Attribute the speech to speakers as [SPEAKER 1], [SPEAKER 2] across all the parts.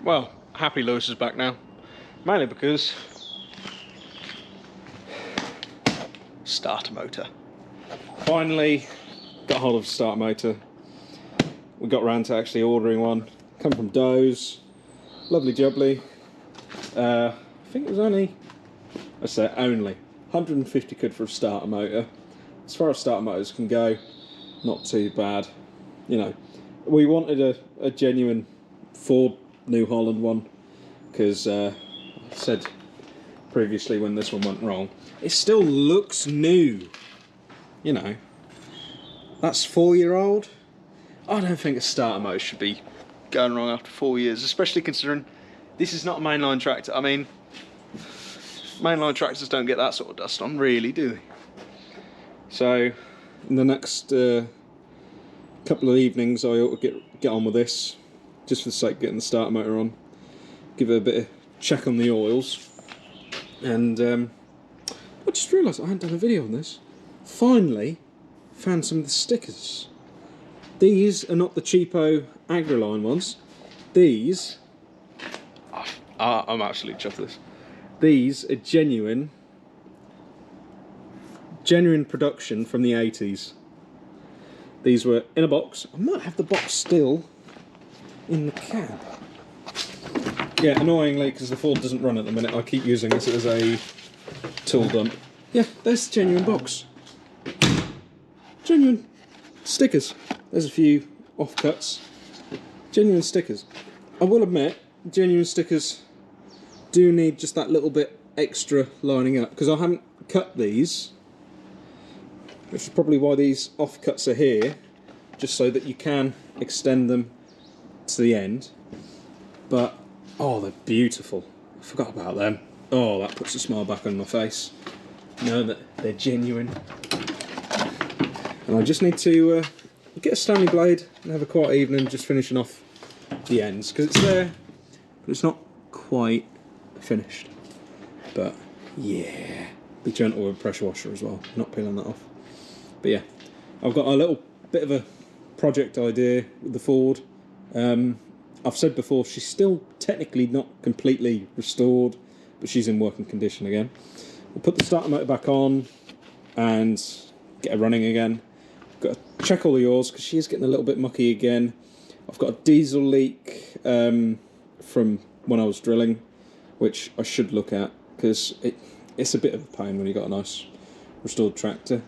[SPEAKER 1] Well, happy Lewis is back now. Mainly because starter motor. Finally got hold of a starter motor. We got around to actually ordering one. Come from Doe's. Lovely jubbly. I think it was only 150 quid for a starter motor. As far as starter motors can go, not too bad. You know, we wanted a genuine Ford New Holland one, because I said previously when this one went wrong, it still looks new. You know, that's 4-year-old. I don't think a starter motor should be going wrong after 4 years, especially considering this is not a mainline tractor. I mean, mainline tractors don't get that sort of dust on, really, do they? So, in the next couple of evenings, I ought to get on with this, just for the sake of getting the starter motor on. Give it a bit of check on the oils. And I just realised I hadn't done a video on this. Finally, found some of the stickers. These are not the cheapo Agriline ones. These, I'm absolutely chuffed with this. These are genuine production from the 80s. These were in a box. I might have the box still in the cab. Yeah, annoyingly, because the Ford doesn't run at the minute, I keep using this as a tool dump. Yeah, there's the genuine box. Genuine stickers. There's a few offcuts. Genuine stickers. I will admit, genuine stickers do need just that little bit extra lining up, because I haven't cut these, which is probably why these offcuts are here, just so that you can extend them to the end. But oh, they're beautiful. I forgot about them. Oh, that puts a smile back on my face. Know that they're genuine. And I just need to get a Stanley blade and have a quiet evening, just finishing off the ends, because it's there, but it's not quite finished. But yeah, be gentle with a pressure washer as well, not peeling that off. But yeah, I've got a little bit of a project idea with the Ford. I've said before, she's still technically not completely restored, but she's in working condition again. We'll put the starter motor back on and get her running again. Got to check all the oils, because she is getting a little bit mucky again. I've got a diesel leak from when I was drilling, which I should look at, because it's a bit of a pain when you've got a nice restored tractor.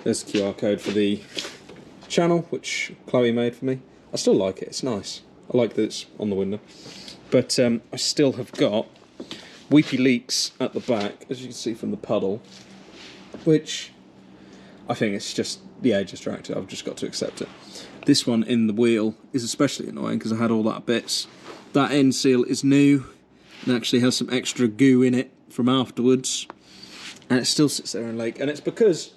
[SPEAKER 1] There's the QR code for the channel, which Chloe made for me. I still like it, it's nice. I like that it's on the window. But I still have got weepy leaks at the back, as you can see from the puddle, which I think it's just the age of tractor. I've just got to accept it. This one in the wheel is especially annoying, because I had all that bits. That end seal is new and actually has some extra goo in it from afterwards, and it still sits there and leak. And it's because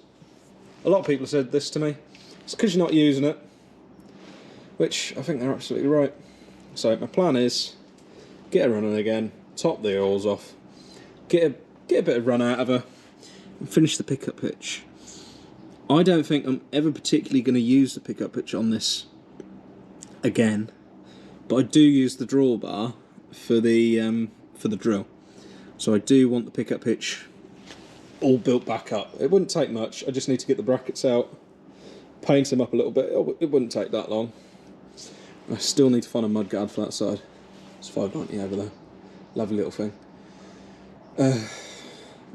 [SPEAKER 1] a lot of people have said this to me, it's because you're not using it, which I think they're absolutely right. So my plan is get her running again, top the oils off, get a bit of run out of her, and finish the pickup hitch. I don't think I'm ever particularly going to use the pickup hitch on this again, but I do use the drawbar for the drill. So I do want the pickup hitch all built back up. It wouldn't take much. I just need to get the brackets out, paint them up a little bit. It wouldn't take that long. I still need to find a mudguard for that side. It's $5.90 over there. Lovely little thing. And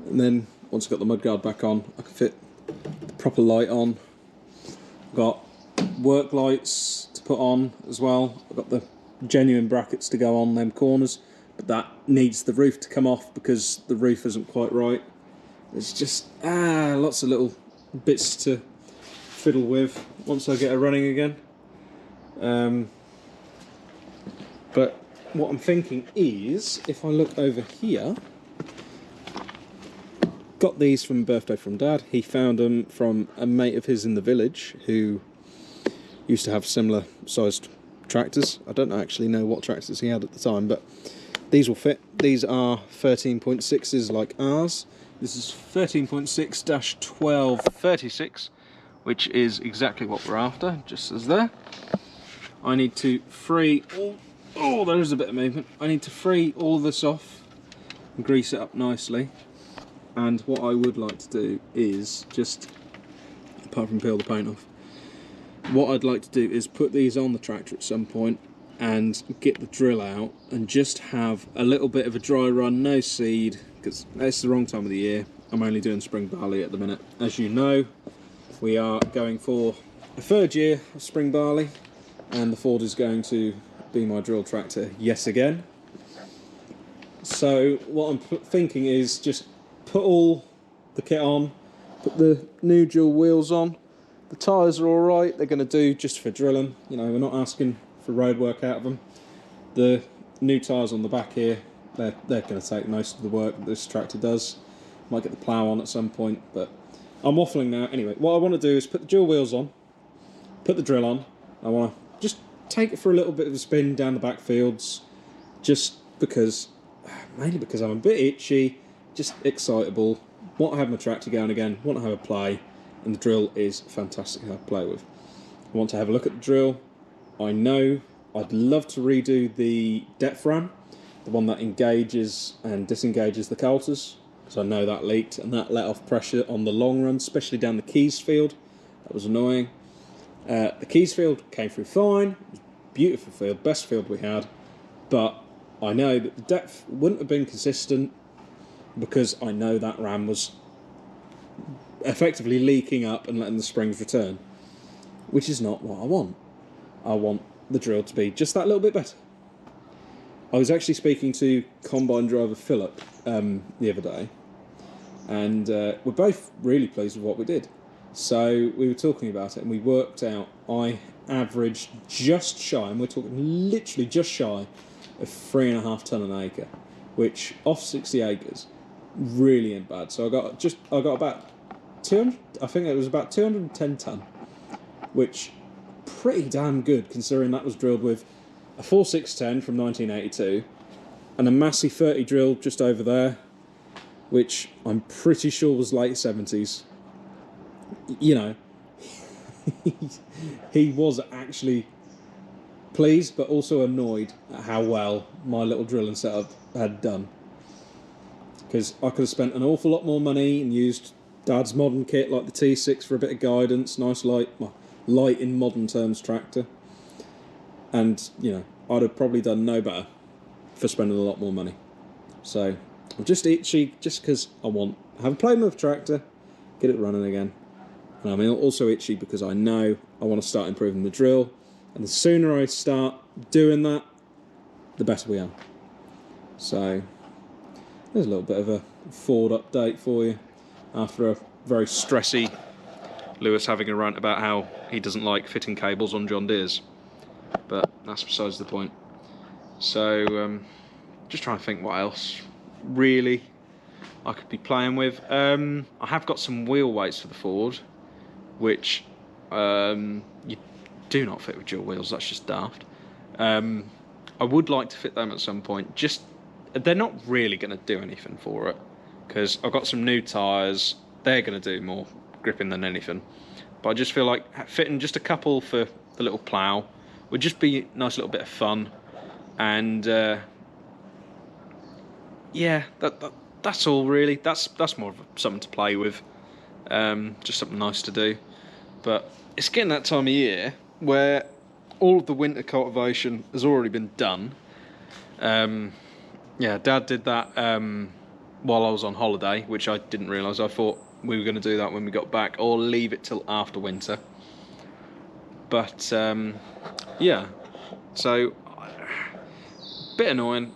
[SPEAKER 1] then once I've got the mudguard back on, I can fit the proper light on. I've got work lights to put on as well. I've got the genuine brackets to go on them corners, but that needs the roof to come off because the roof isn't quite right. There's just lots of little bits to fiddle with once I get her running again. But what I'm thinking is, if I look over here, got these from a birthday from Dad. He found them from a mate of his in the village who used to have similar sized tractors. I don't actually know what tractors he had at the time, but these will fit. These are 13.6s like ours. This is 13.6-1236, which is exactly what we're after, just as there. I need to free all Oh, there is a bit of movement. I need to free all this off and grease it up nicely. And what I would like to do is just, apart from peel the paint off, what I'd like to do is put these on the tractor at some point and get the drill out and just have a little bit of a dry run, no seed, because it's the wrong time of the year. I'm only doing spring barley at the minute. As you know, we are going for a third year of spring barley, and the Ford is going to be my drill tractor yet again. So what I'm thinking is just put all the kit on, put the new dual wheels on. The tyres are alright, they're going to do just for drilling. You know, we're not asking for road work out of them. The new tyres on the back here, they're going to take most of the work that this tractor does. Might get the plough on at some point, but I'm waffling now. Anyway, what I want to do is put the dual wheels on, put the drill on. I want to just take it for a little bit of a spin down the back fields, just because, mainly because I'm a bit itchy, just excitable, want to have my tractor going again, want to have a play, and the drill is fantastic to have to play with. I want to have a look at the drill. I know I'd love to redo the depth ram, the one that engages and disengages the coulters, because I know that leaked and that let off pressure on the long run, especially down the Keys field. That was annoying. The Keys field came through fine. It was a beautiful field, best field we had, but I know that the depth wouldn't have been consistent because I know that ram was effectively leaking up and letting the springs return, which is not what I want. I want the drill to be just that little bit better. I was actually speaking to combine driver Philip the other day, and we're both really pleased with what we did. So we were talking about it and we worked out I averaged just shy, and we're talking literally just shy of 3.5 tonne an acre, which off 60 acres really ain't bad. So I got about 200, I think it was about 210 tonne, which pretty damn good considering that was drilled with a 4610 from 1982 and a Massey 30 drill just over there, which I'm pretty sure was late 70s. You know, he was actually pleased but also annoyed at how well my little drilling setup had done, because I could have spent an awful lot more money and used Dad's modern kit like the T6 for a bit of guidance, nice light, well, light in modern terms tractor, and you know, I'd have probably done no better for spending a lot more money. So I'm just itchy just because I have a play with the tractor, get it running again. And I'm also itchy because I know I want to start improving the drill, and the sooner I start doing that, the better we are. So there's a little bit of a Ford update for you after a very stressy Lewis having a rant about how he doesn't like fitting cables on John Deere's, but that's besides the point. So just trying to think what else really I could be playing with. I have got some wheel weights for the Ford, which you do not fit with dual wheels, that's just daft. I would like to fit them at some point. Just they're not really going to do anything for it, because I've got some new tyres, they're going to do more gripping than anything. But I just feel like fitting just a couple for the little plough would just be a nice little bit of fun. And yeah, that's all really. That's more of something to play with, just something nice to do. But it's getting that time of year where all of the winter cultivation has already been done. Yeah, Dad did that while I was on holiday, which I didn't realise. I thought we were going to do that when we got back, or leave it till after winter. But yeah, so bit annoying.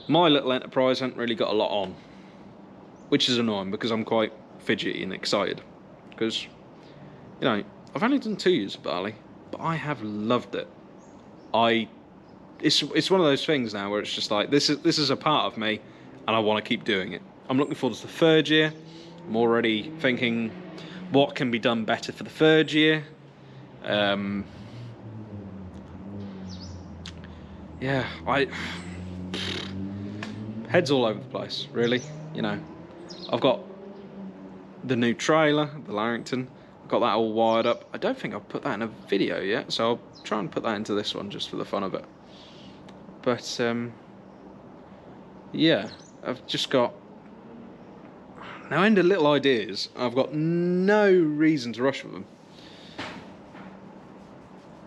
[SPEAKER 1] My little enterprise hasn't really got a lot on, which is annoying because I'm quite fidgety and excited. Because, you know, I've only done 2 years of barley, but I have loved it. It's one of those things now where it's just like, this is a part of me, and I want to keep doing it. I'm looking forward to the third year. I'm already thinking what can be done better for the third year. Yeah, head's all over the place, really. You know, I've got the new trailer, the Larrington. I've got that all wired up. I don't think I've put that in a video yet, so I'll try and put that into this one just for the fun of it. But yeah, I've just got now ended little ideas. I've got no reason to rush with them.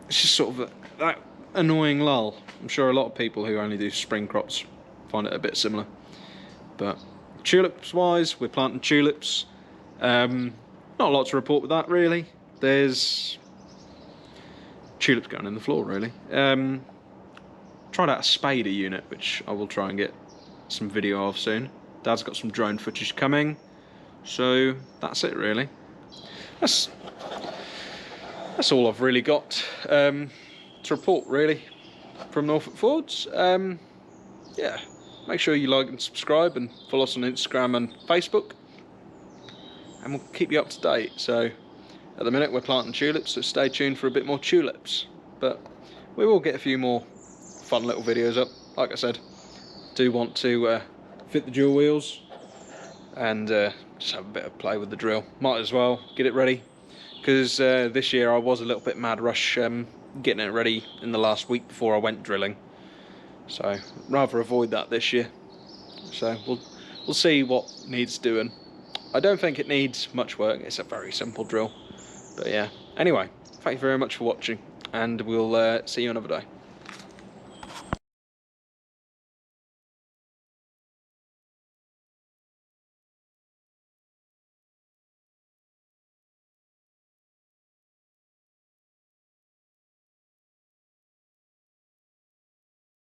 [SPEAKER 1] It's just sort of that annoying lull. I'm sure a lot of people who only do spring crops find it a bit similar. But tulips wise, we're planting tulips. Not a lot to report with that really. There's tulips going in the floor really. Tried out a spader unit, which I will try and get some video of soon. Dad's got some drone footage coming, so that's it really. That's all I've really got to report really from Norfolkfords. Yeah, make sure you like and subscribe and follow us on Instagram and Facebook, and we'll keep you up to date. So at the minute we're planting tulips, so stay tuned for a bit more tulips, but we will get a few more fun little videos up. Like I said, do want to fit the dual wheels and just have a bit of play with the drill. Might as well get it ready, because this year I was a little bit mad rush getting it ready in the last week before I went drilling, so rather avoid that this year. So we'll see what needs doing. I don't think it needs much work, it's a very simple drill. But yeah, anyway, thank you very much for watching, and we'll see you another day.